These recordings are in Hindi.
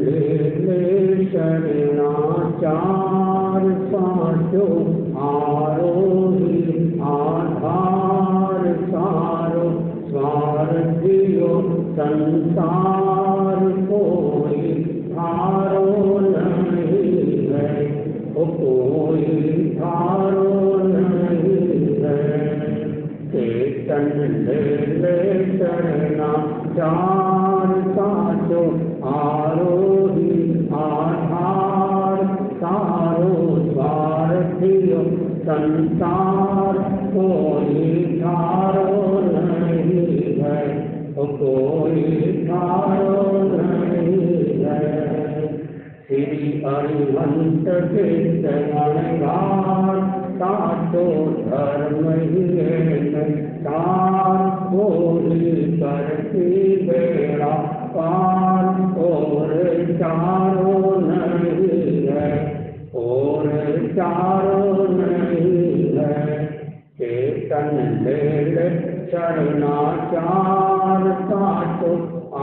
ले शरणाचार साचो आरोही आधार सारो स्वार्थियो संसार कोई थारो नहीं है, कोई थारो नहीं है। चेतन ले शरणाचार साचो आरोही आधार सारो स्वार्थियो संसार कोई थारो नहीं है, कोई थारो नहीं है। श्री अरिहंत के शरणगार साचो धर्म ही सार कोई करती बेड़ा पार और चारो नहीं है, और चारो नहीं है। चेतन ले शरणाचार साचो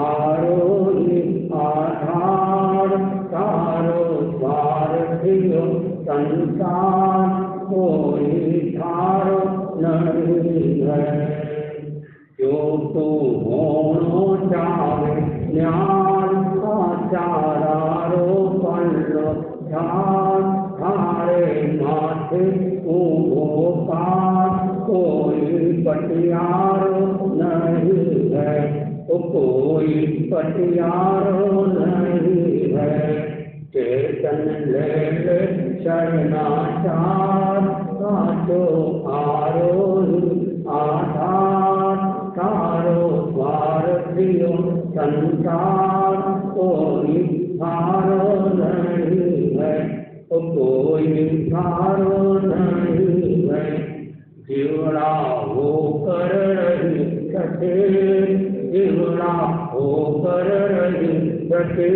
आरोही आधार सारो स्वार्थियो संसार कोई थारो नहीं है। जो तू होनो चाहे ज्ञान आचारारोपण ध्यान थारे माथे उभो पास कोई पटियारो नहीं है, कोई पटियारो नहीं है। चेतन ले शरणाचार साचो आरोही आधार सारो स्वार्थियो संसार कोई थारो नहीं है, कोई थारो नहीं है। जीवड़ा होकर रही सके, जीवड़ा होकर रही सके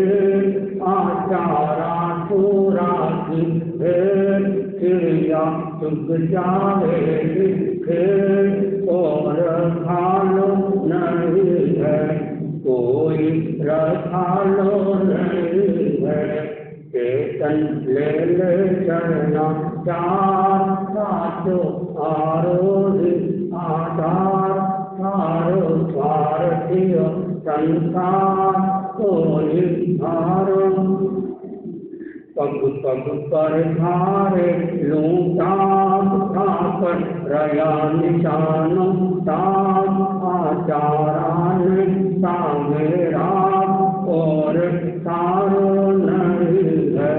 आचारा चूरा की भेद चिड़िया चुग जावे दिखे, और खालो नहीं है, कोई रखालो नहीं है। चेतन ले शरणाचार साचो आरोही आधार सारो स्वार्थियो संसार कोई थारो। पग पग पर धारे लूटाप थापर रया निशानो ताप आचारान सामेरा, और सारो नहीं है,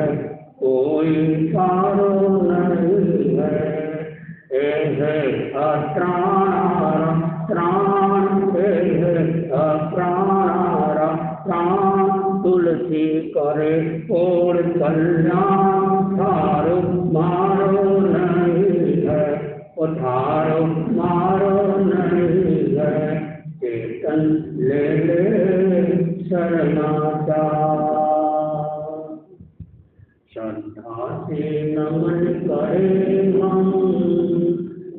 कोई सारो नहीं है। अत्राणारा त्राण अप्राणारा प्राण तुलसी करे और कल्याण थारो मारो नहीं है, थारो मारो नहीं है। चेतन ले शरणाचार श्रद्धा से नमन करे हम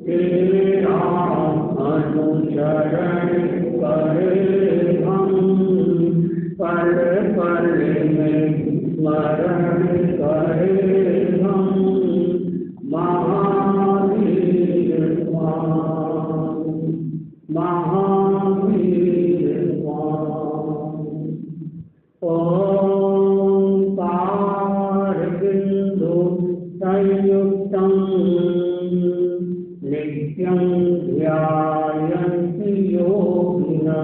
तेरा अनुचरण करे हम, पल पल में स्मरण करे हम। महावीर स्वामी महावीर स्वामी। ओंकार बिंदु संयुक्तम नित्यं ध्यायन्ति योगिनः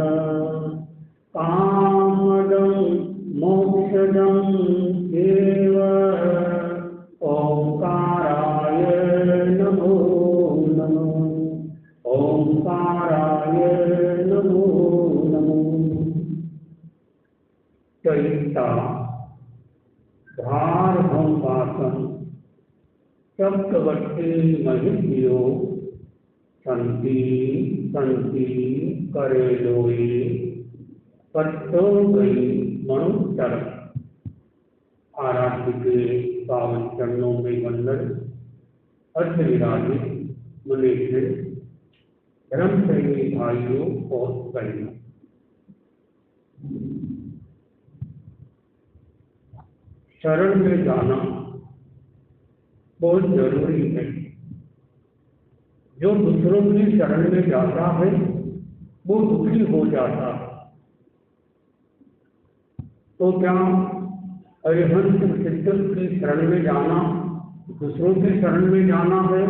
कामदं मोक्षदं एव। ओंकाराय नमो नमः, ओंकाराय नमो नमः। चैता भारभंपासं सप्तवर्षे महिभ्यो संति संति करे लोए पट्टो गई मनुष्य। आराध्य के पावन चरणों में वंदन। अर्थ विराजित मनुष्य धर्म प्रेमी भाइयों और बहनों, शरण में जाना बहुत जरूरी है। जो दूसरों की शरण में जाता है वो दुखी हो जाता है। तो क्या अरिहंत सिद्ध की शरण में जाना दूसरों की शरण में जाना है?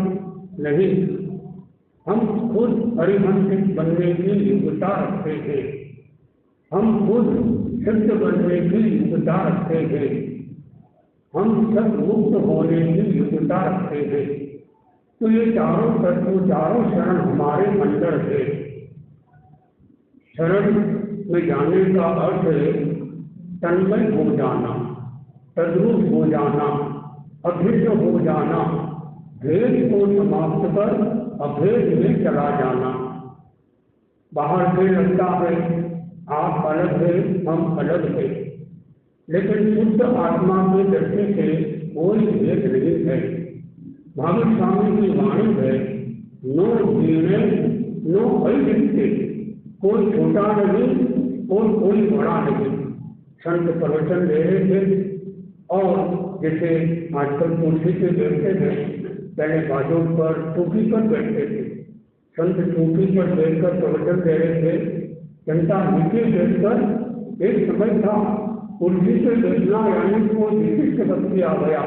नहीं, हम खुद अरिहंत बनने की योग्यता रखते हैं, हम खुद सिद्ध बनने की योग्यता रखते हैं, हम सब मुक्त होने की योग्यता रखते हैं। तो ये चारों तत्व चारों शरण हमारे अंदर है। शरण में जाने का अर्थ है तन्मय हो जाना, तद्रूप हो जाना, अभिन्न हो जाना, भेद को समाप्त कर अभेद में चला जाना। बाहर से लगता है आप अलग है, हम अलग है, लेकिन शुद्ध आत्मा के दृष्टि से कोई भेद नहीं है। भागवत स्वामी की वाणी है, नो जीने नो अलिखते, कोई छोटा नहीं और कोई बड़ा नहीं। संत प्रवचन दे रहे थे और जैसे आजकल कुर्सी पे बैठते थे, पहले बाजों पर चौकी पर बैठते थे। संत चौकी पर बैठकर प्रवचन दे रहे थे, जनता नीचे बैठकर, एक समय था कुर्सी पे बैठना यानी को विशिष्ट भक्ति आ गया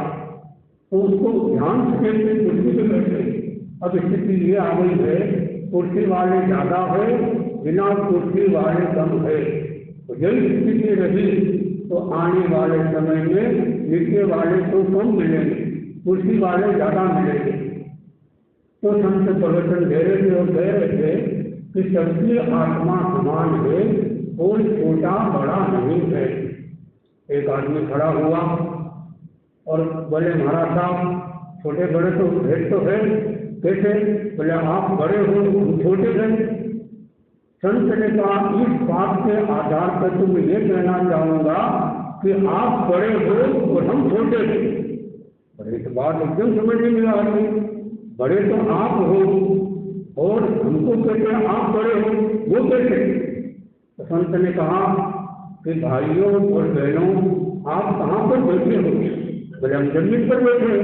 तो उसको ध्यान से कुर्सी पे बैठे। अब स्थिति ये आ गई है कुर्सी वाले ज्यादा है, बिना कुर्सी वाले कम है। तो यही स्थिति रही तो आने वाले समय में नीचे वाले तो कम मिलेंगे, कुर्सी वाले ज्यादा मिलेंगे। तो संत प्रवचन दे रहे थे और कह रहे थे कि सबकी आत्मा समान है, कोई छोटा बड़ा नहीं है। एक आदमी खड़ा हुआ और बोले महाराज साहब छोटे बड़े तो भेद तो है, कैसे? बोले आप बड़े हो हम छोटे हैं। संत ने कहा इस बात के आधार पर तो मैं ये कहना चाहूंगा कि आप बड़े हो और हम छोटे हैं। बड़े तो बात एकदम समझ में आ रही, बड़े तो आप हो और हमको कहते हैं आप बड़े हो, वो कैसे? तो संत ने कहा कि भाइयों और बहनों आप कहाँ पर बैठे हो? बोले हम जमीन पर बैठे।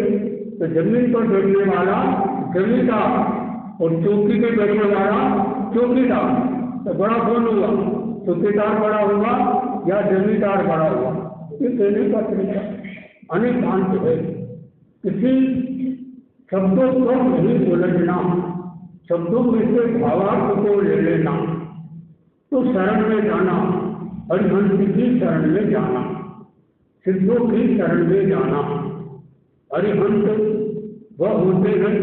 तो जमीन पर बैठने वाला जमींदार और चौकी पे बैठने वाला चौकीदार, तो बड़ा कौन हुआ? चौकीदार बड़ा हुआ या जमींदार बड़ा हुआ? ये कहने का तरीका अनेकांत है। किसी शब्दों को नहीं उलझना, शब्दों में से भावार्थ को ले लेना। तो शरण में जाना, अरिहंत की शरण में जाना, सिद्धों की शरण में जाना। अरिहंत वह होते हैं,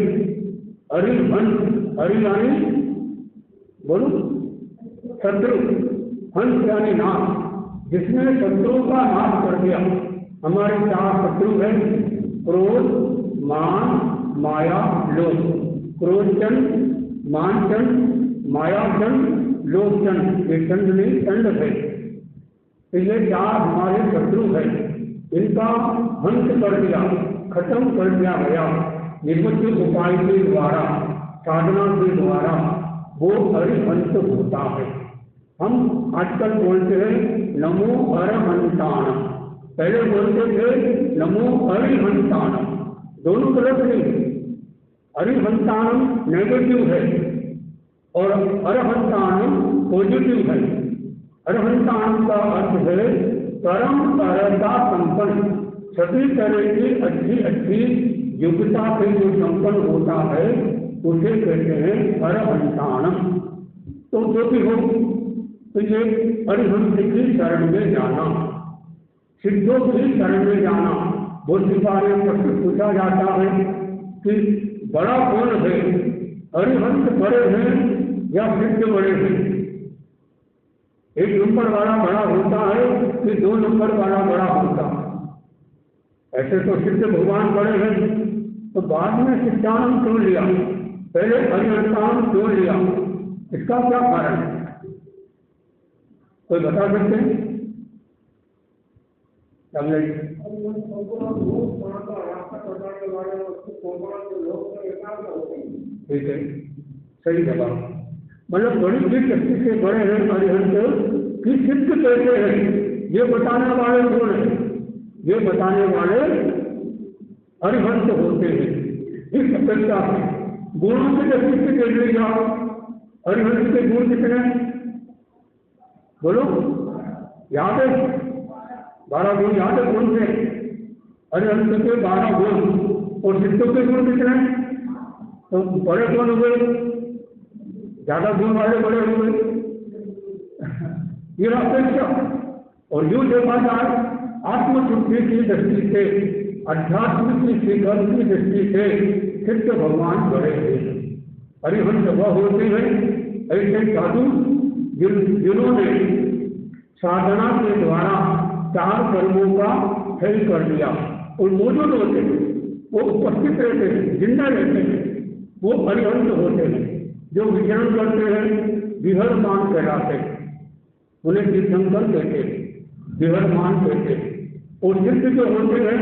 अरिहंत हरि यानी बोलो शत्रु, हंस यानी नाश, जिसने शत्रुओं का नाश कर दिया। हमारे चार शत्रु हैं, क्रोध, मान, माया, लोभ। क्रोधचंद, मानचंद, मायाचंद, लोभचंद, ये चंद नहीं चंड है। तो ये चार हमारे शत्रु हैं, इनका हंस कर दिया, खत्म कर दिया गया निवृत्ति उपाय के द्वारा, साधना के द्वारा वो अरिहंत होता है। हम आजकल बोलते हैं नमो अरहंतान, पहले बोलते थे नमो अरिहंतान, दोनों तरफ नहीं। अरिहंतान नेगेटिव है और अरहंतान पॉजिटिव है। अरहंतान का अर्थ है परम अरहता संपन्न, सभी तरह की अच्छी अच्छी योग्यता से जो संपन्न होता है उसे कहते हैं अरहंतानम। तो जो भी हो, तो ये अरिहंत की शरण में जाना, सिद्धों की शरण में जाना। बहुत सारे प्रश्न पूछा जाता है कि बड़ा कौन है, अरिहंत बड़े हैं या सिद्ध बड़े हैं? एक नंबर वाला बड़ा होता है कि दो नंबर वाला बड़ा होता है? ऐसे तो सिद्ध भगवान बड़े हैं, तो बाद में सिद्धांत क्यों लिया, पहले अरिहंतान क्यों लिया? इसका क्या कारण है? कोई बता सकते हैं? ठीक है, सही जवाब। मतलब बड़ी भी शक्ति से बड़े हैं अरिहंत की सिद्ध कैसे हैं, ये बताने वाले कौन है? ये बताने वाले अरिहंत होते हैं। इस अपेक्षा से गुणों की दृष्टि से देख लिया, अरिहंत के गुण कितने बोलो, याद है? 12 गुण याद है कौन से? अरिहंत के 12 गुण। और सिद्धों के गुण कितने? तो बड़े कौन हुए? ज्यादा गुण वाले बड़े हुए। ये अपेक्षा। और यूं देखा जाए आत्मशुद्धि की दृष्टि से, अध्यात्म की शिखर की दृष्टि से सिद्ध भगवान बड़े हैं। अरिहंत वह होते हैं ऐसे साधु जिन्होंने साधना के द्वारा 4 कर्मों का फल कर दिया और मौजूद होते हैं, वो उपस्थित रहते हैं, जिंदा रहते हैं, वो अरिहंत होते हैं। जो विचरण करते हैं विहरमान कहलाते हैं, उन्हें तीर्थंकर कहते हैं, विहरमान कहते हैं। और सिद्ध जो होते हैं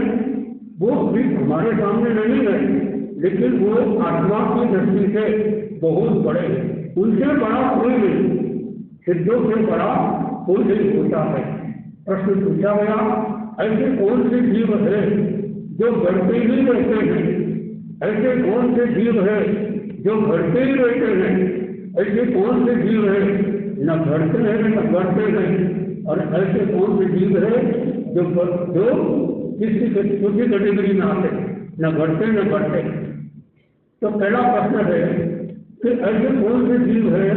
वो भी हमारे सामने नहीं है, लेकिन वो आत्मा की दृष्टि से बहुत बड़े हैं। उनसे बड़ा कोई नहीं, सिद्धों से बड़ा कोई नहीं होता है। प्रश्न पूछा गया, ऐसे कौन से जीव है जो बढ़ते ही रहते हैं? ऐसे कौन से जीव है जो घटते ही रहते हैं? ऐसे कौन से जीव है न घटते हैं न बढ़ते हैं? और ऐसे कौन से जीव है जो किसी दूसरी कैटेगरी में आते हैं, न घटते न बढ़ते? तो पहला प्रश्न है कि ऐसे कौन से जीव है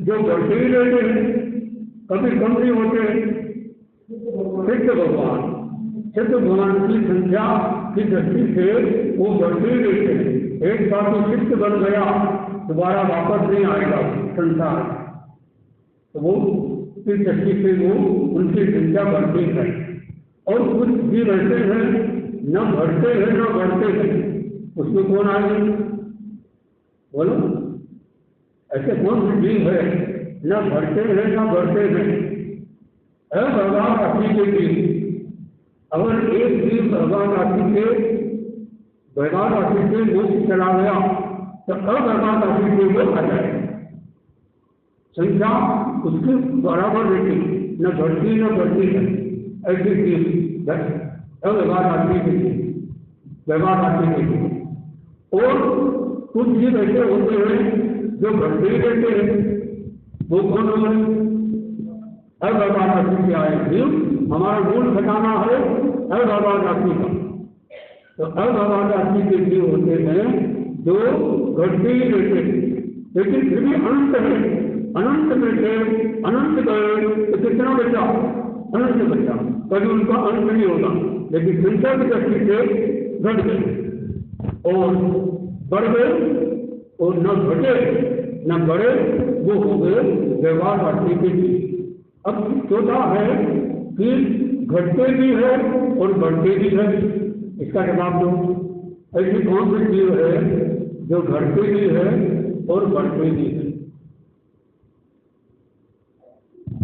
जो बढ़ते ही रहते हैं, कभी कम नहीं होते? सिद्ध भगवान, सिद्ध भगवान की संख्या की दृष्टि से वो बढ़ते ही रहते हैं। एक बार तो सिद्ध बन गया, दोबारा वापस नहीं आएगा संसार, तो वो इस दृष्टि से वो उनकी संख्या बढ़ती है। और कुछ जीव ऐसे हैं न बढ़ते हैं न बढ़ते हैं, उसमें कौन आएंगे बोलो? ऐसे कौन से जीव है न बढ़ते हैं न बढ़ते हैं? भगवान राशि के जीव, अगर एक जीव भगवान राशि के भगवान राशि से मोक्ष चला गया तो अभगवान राशि से वो आ जाए, संख्या उसके बराबर रहती, न घटती न बढ़ती है। ऐसी चीज व्यवहार राशि के व्यवहार राशि के। और कुछ जीव ऐसे होते हैं जो घटते ही रहते हैं, वो कौन होंगे? अभगवान राशि से आए जीव। हमारा मूल घटाना है अभगवान राशि का, तो अभगवान राशि के जीव होते हैं जो घटते ही रहते हैं, लेकिन फिर भी अनंत है। अनंत में से अनंत गए तो कितना बचा? अनंत बचा, कभी उनका अंत नहीं होगा, लेकिन संख्या की दृष्टि से घट गए और बढ़ गए और न घटे न बढ़े, वो हो गए व्यवहार राशि के जीव। अब चौथा है कि घटते भी है और बढ़ते भी है, इसका जवाब दो। ऐसी कौन सी जीव है जो घटते भी है और बढ़ते भी है?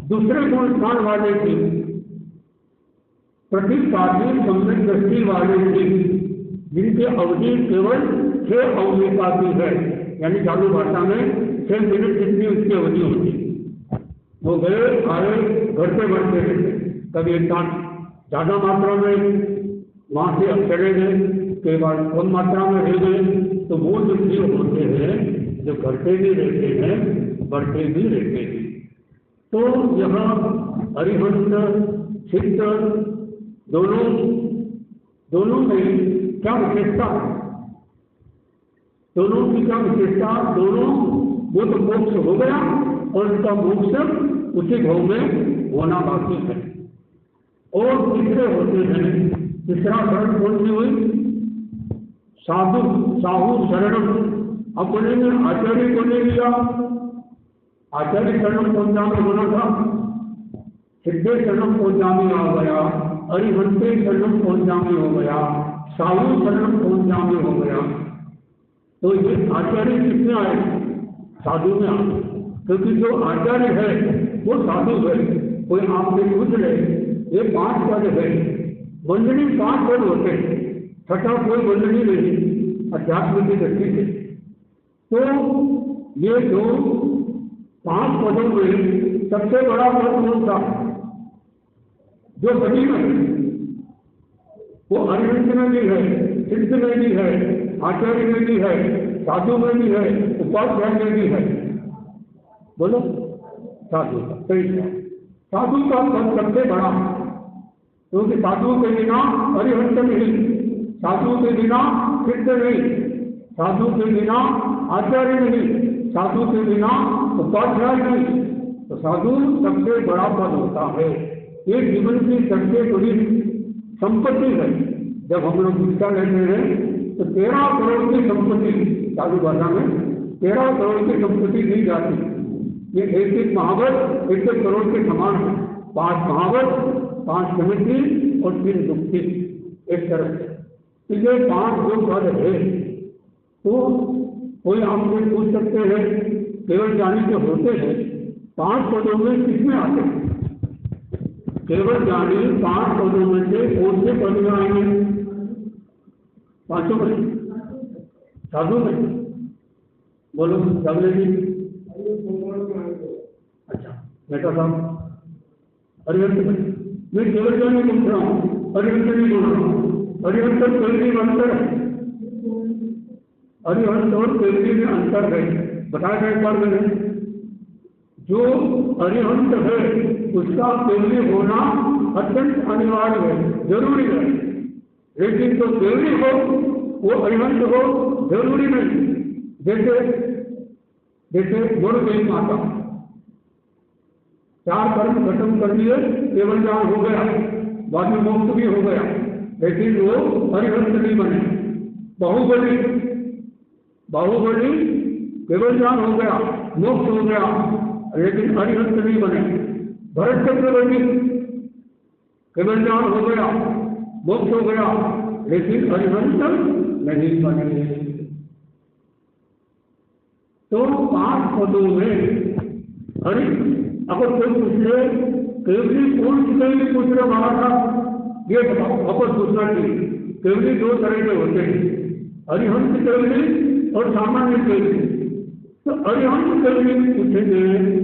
दूसरे गुण स्थान वाले जीव, प्रतिपादी सम्यक दृष्टि वाले जीव, जिनकी अवधि केवल 6 अवधिका की है, यानी चालू भाषा में 6 मिनट जितनी उसकी अवधि होती है। वो गए आए घटते बढ़ते रहते, कभी एक साथ ज्यादा मात्रा में वहां से अब चले गए, कई बार कम मात्रा में रह गए। तो वो जो जीव होते हैं जो घटते भी रहते हैं बढ़ते भी रहते हैं। तो यहाँ अरिहंत सिद्ध दोनों में क्या विशेषता है? दोनों की क्या विशेषता? दोनों वो तो मोक्ष हो गया और उनका मोक्ष उसी भाव में होना बाकी है। और तीसरे होते हैं, तीसरा शरण कौन सी हुई? साहू शरणम। अब बोलेंगे आचार्य को ले लिया, आचार्य शरणम पहुंचाने होना था, सिद्धे शरणम पहुंचाने आ गया, अरिहंते शरणम पहुंचाने हो गया, साहू शरणम पहुंचाने हो गया। तो ये आचार्य किसमें आए? साधु में आए, क्योंकि जो आचार्य है वो साधु है। कोई आपसे पूछ ले, ये 5 पद है, वंदनी 5 पद होते हैं, छठा कोई वंदनी नहीं अध्यात्म की दृष्टि से। तो ये जो 5 पदों में सबसे बड़ा पद कौन सा? जो सभी में वो अरिहंत में भी है, सिद्ध में भी है, आचार्य में भी है, साधु में भी है, उपाध्याय में भी है। बोलो साधु का सही है। साधु का पद सबसे बड़ा, क्योंकि साधु के बिना अरिहंत नहीं, साधु के बिना सिद्ध नहीं, साधु के बिना आचार्य नहीं, साधु के बिना उपाध्याय नहीं। तो साधु सबसे बड़ा पद होता है। ये जीवन की सबसे बड़ी संपत्ति है। जब हम लोग दीक्षा लेते हैं तो 13 करोड़ की संपत्ति, साधु भाषा में 13 करोड़ की संपत्ति दी जाती। ये एक महावत 1 करोड़ के समान है। 5 महावत, 5 समिति और 3 दुखी एक तरफ से। ये 5 जो पद है, तो कोई आपसे पूछ सकते हैं केवल ज्ञानी जो होते हैं 5 पदों में किसमें आते हैं? केवल ज्ञानी 5 पदों में से कौन से पद में आएंगे? 5 में, साधु में। बोलो सामने जी। अच्छा बेटा साहब, अरिहंत में मैं केवल ज्ञानी पूछ रहा हूँ, अरिहंत नहीं बोल रहा हूँ। अरिहंत और केवली में अंतर है, अरिहंत और केवली में अंतर है। बताया था एक बार मैंने, जो अरिहंत है उसका केवली होना अत्यंत अनिवार्य है, जरूरी है। लेकिन जो केवली हो वो अरिहंत हो जरूरी नहीं। जैसे गुरु देवी माता 4 कर्म खत्म कर दिए, केवल ज्ञान हो गया, बाद में मोक्ष भी हो गया, लेकिन वो अरिहंत नहीं बने। बाहुबली केवल ज्ञान हो गया, मोक्ष हो गया, लेकिन अरिहंत नहीं बने। भरत चक्रवर्ती केवल ज्ञान हो गया, मोक्ष हो गया, लेकिन अरिहंत नहीं बने। तो 5 पदों में अगर कोई पूछे केवली कौन सी केवली पूछ रहे बाबा साहब, ये वापस पूछना चाहिए। केवली 2 तरह के होते हैं, अरिहंत केवली और सामान्य केवली। तो अरिहंत केवली पूछेंगे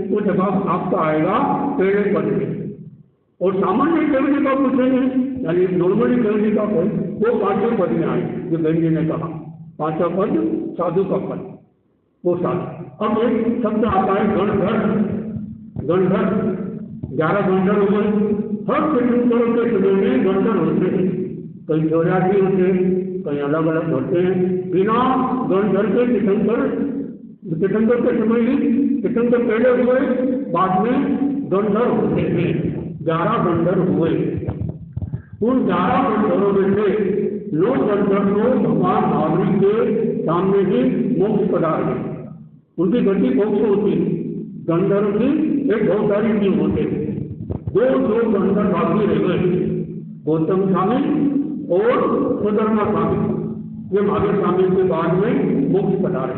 वो जवाब आपका आएगा पहले पद में, और सामान्य केवली का पूछेंगे यानी नॉर्मली केवली का पद वो 5वें पद में आएगा। जो बेन जी ने कहा 5वां पद साधु का पद, वो साधु। अब एक शब्द आता है गणधर। 11 गणधर हो गए। हर तीर्थंकरों के समय में गणधर होते हैं, कई 84 होते हैं, कई अलग अलग होते हैं। बिना गणधर के तीर्थंकर के समय ही तीर्थंकर पहले हुए, बाद में गणधर होते हैं। 11 गणधर हुए। उन 11 गणधरों में से 9 गणधर को भगवान महावीर के सामने ही मोक्ष पदार्थ, उनकी गति मोक्ष होती है। गंधर्व की एक बहुत सारी जीव होते हैं। 2 गंधर्व बाकी रह गए, गौतम स्वामी और सुधर्मा स्वामी। ये महावीर स्वामी के बाद में मोक्ष पधारे।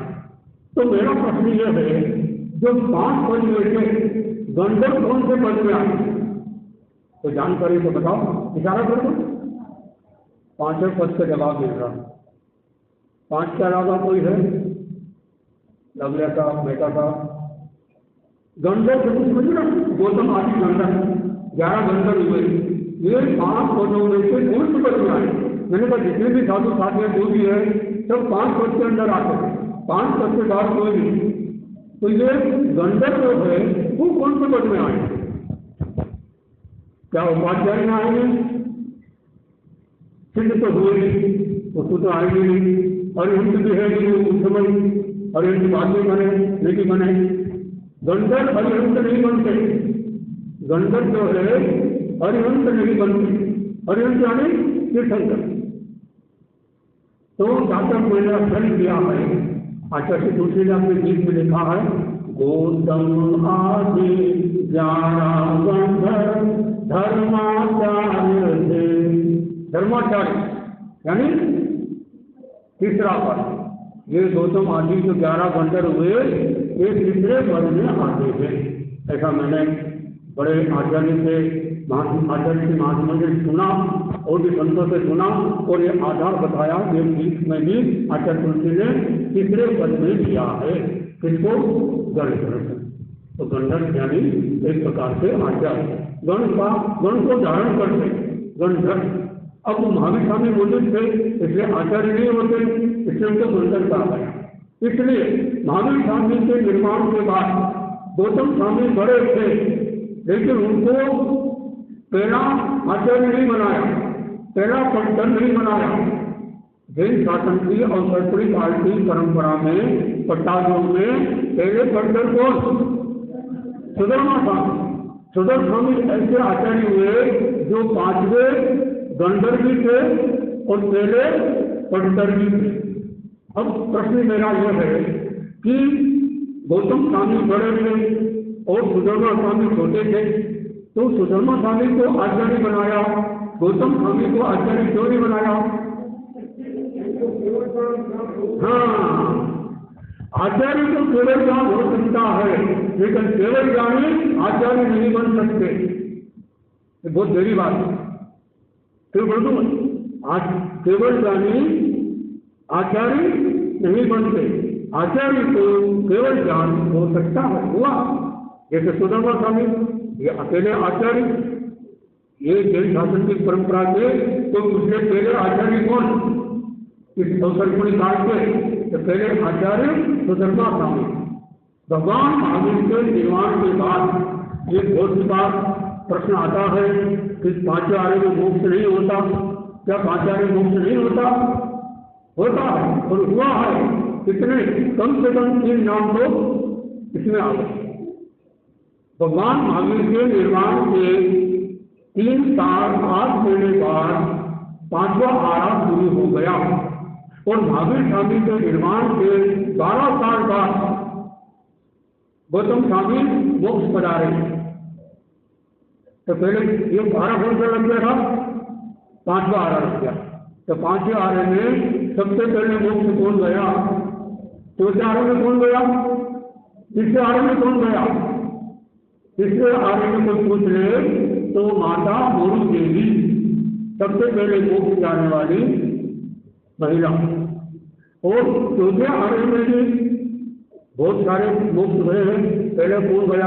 तो मेरा प्रश्न यह है, जो 5 पद में से गंधर्व कौन से पद में आए? तो जानकारी तो बताओ, इशारा कर दो। 5वें पद का जवाब मिल रहा। 5 के अलावा कोई है? लवलिया साहब, मेहता साहब। गंधर्व समझ ना, गौतम आदि गंधर्व 11 गंधर्व हुए। ये 5 पदों में से कौन से पद में आए? मैंने कहा जितने भी साधु साथ में जो भी है सब 5 पद के अंदर आते हैं, 5 पद के बाद कोई नहीं। तो ये गंधर्व जो है वो कौन से पद में आए? क्या उपाध्याय में आएंगे? सिद्ध तो हुए नहीं, उसको तो आएंगे नहीं। अरिहंत भी है नहीं उस समय, अरिहंत बाद में बने नहीं बने। गंधर्व अरिहंत नहीं बनते, गंधर्व जो है अरिहंत नहीं बनते। अरिहंत यानी तीर्थंकर। तो दाता मैंने अध्ययन किया है, आचार्य तुलसी ने अपने गीत में लिखा है, गौतम आदि 11 गंधर्व धर्माचार्य थे। धर्माचार्य यानी तीसरा पद। ये गौतम आदि जो 11 गंधर्व हुए ये तीसरे पद में आते हैं। ऐसा मैंने बड़े आचार्य से महात्मा से सुना और भी संतों से सुना, और ये आधार बताया कि गीत में भी आचार्य तुलसी ने तीसरे पद में दिया है। किसको? गणधर। तो गणधर यानी एक प्रकार से आचार्य, गण को धारण करते गणधर। अब वो महावीर स्वामी मौजूद थे, इसलिए आचार्य नहीं होते, इसलिए उनको सुंदर कहा गया। इसलिए महावीर स्वामी के निर्माण के बाद गौतम स्वामी बड़े थे, लेकिन उनको पहला आचार्य नहीं बनाया, पहला पंडित नहीं बनाया। जैन शासन की और सरकारी काल की परंपरा में पट्टाजों में पहले पंडित कौन? सुधर्मा स्वामी। सुधर स्वामी ऐसे आचार्य हुए जो 5वें गंधर्वी थे और पहले पंडित भी थे। अब प्रश्न मेरा यह है कि गौतम स्वामी बड़े थे और सुधर्मा स्वामी छोटे थे, तो सुधर्मा स्वामी को आचार्य बनाया, गौतम स्वामी को आचार्य क्यों नहीं बनाया? हाँ, आचार्य तो केवल ज्ञान हो सकता है, लेकिन केवल ज्ञानी आचार्य नहीं बन सकते। ये बहुत देरी बात है। फिर बोलूं, आज केवल ज्ञानी आचार्य नहीं बनते, आचार्य तो केवल ज्ञान हो सकता है। हुआ जैसे सुधर्मा स्वामी, ये अकेले आचार्य, ये जैन शासन की परंपरा के तो उसने पहले आचार्य कौन? इस अवसरपुरी काल के तो पहले आचार्य सुधर्मा स्वामी। भगवान महावीर के निर्माण के बाद ये बहुत बार प्रश्न आता है कि पांचवें आर्य में मोक्ष नहीं होता, क्या पांचवें आर्य में मोक्ष नहीं होता? होता है और हुआ है। कितने? कम से कम 3 नाम तो इसमें आ गए। भगवान महावीर के निर्माण के 3 साल 8 महीने बाद 5वां आरा शुरू हो गया और महावीर स्वामी के निर्माण के 12 साल बाद गौतम स्वामी मोक्ष पधारे। तो पहले ये 12 कौन सा लग गया था? 5वां आरा लग गया। तो 5वें आरे में सबसे पहले मोक्ष कौन गया? चौथे आरे में कौन गया? तीसरे आरे में कौन गया? तीसरे आरे में कोई पूछ ले तो माता मोरू देवी सबसे पहले मोक्ष जाने वाली महिला। और चौथे आरे में भी बहुत सारे मोक्ष हुए हैं। पहले कौन गया?